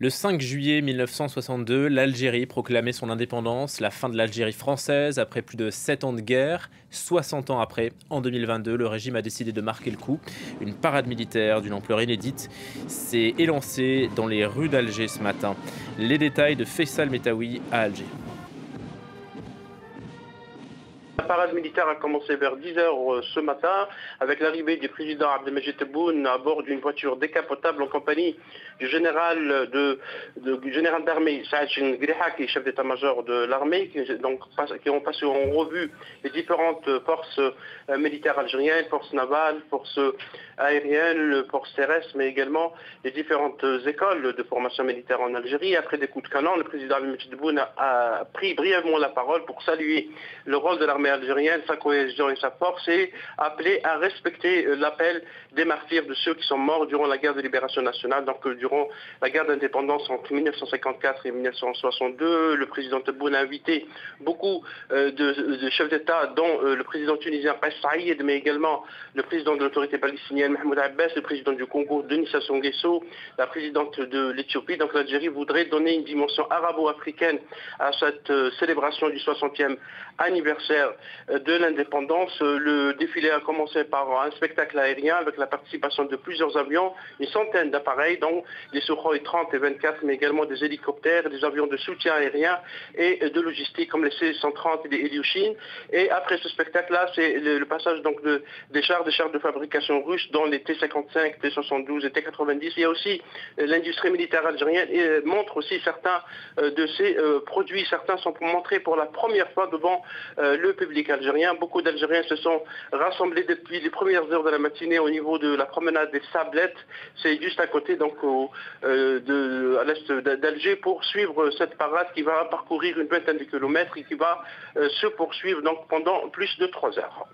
Le 5 juillet 1962, l'Algérie proclamait son indépendance, la fin de l'Algérie française après plus de 7 ans de guerre. 60 ans après, en 2022, le régime a décidé de marquer le coup. Une parade militaire d'une ampleur inédite s'est élancée dans les rues d'Alger ce matin. Les détails de Faisal Metaoui à Alger. La parade militaire a commencé vers 10 heures ce matin avec l'arrivée du président Abdelmajid Tebboune à bord d'une voiture décapotable en compagnie du du général d'armée Saad Griha, qui est chef d'état-major de l'armée, qui ont passé en revue les différentes forces militaires algériennes, forces navales, forces aériennes, forces terrestres, mais également les différentes écoles de formation militaire en Algérie. Après des coups de canon, le président Abdelmajid Tebboune a pris brièvement la parole pour saluer le rôle de l'armée algérienne, sa cohésion et sa force, et appeler à respecter l'appel des martyrs, de ceux qui sont morts durant la guerre de libération nationale, donc durant la guerre d'indépendance entre 1954 et 1962. Le président Tebboune a invité beaucoup de chefs d'État, dont le président tunisien Kais Saïed, mais également le président de l'autorité palestinienne Mahmoud Abbas, le président du Congo Denis Sassou Nguesso, la présidente de l'Éthiopie. Donc l'Algérie voudrait donner une dimension arabo-africaine à cette célébration du 60e anniversaire de l'indépendance. Le défilé a commencé par un spectacle aérien avec la participation de plusieurs avions, une centaine d'appareils, dont des Sukhoi 30 et 24, mais également des hélicoptères, des avions de soutien aérien et de logistique comme les C-130 et les Ilyushin. Et après ce spectacle-là, c'est le passage donc des chars de fabrication russe, dont les T-55, T-72 et T-90. Il y a aussi l'industrie militaire algérienne et montre aussi certains de ces produits. Certains sont montrés pour la première fois devant le public algérien. Beaucoup d'Algériens se sont rassemblés depuis les premières heures de la matinée au niveau de la promenade des Sablettes. C'est juste à côté, donc à l'est d'Alger, pour suivre cette parade qui va parcourir une vingtaine de kilomètres et qui va se poursuivre donc pendant plus de 3 heures.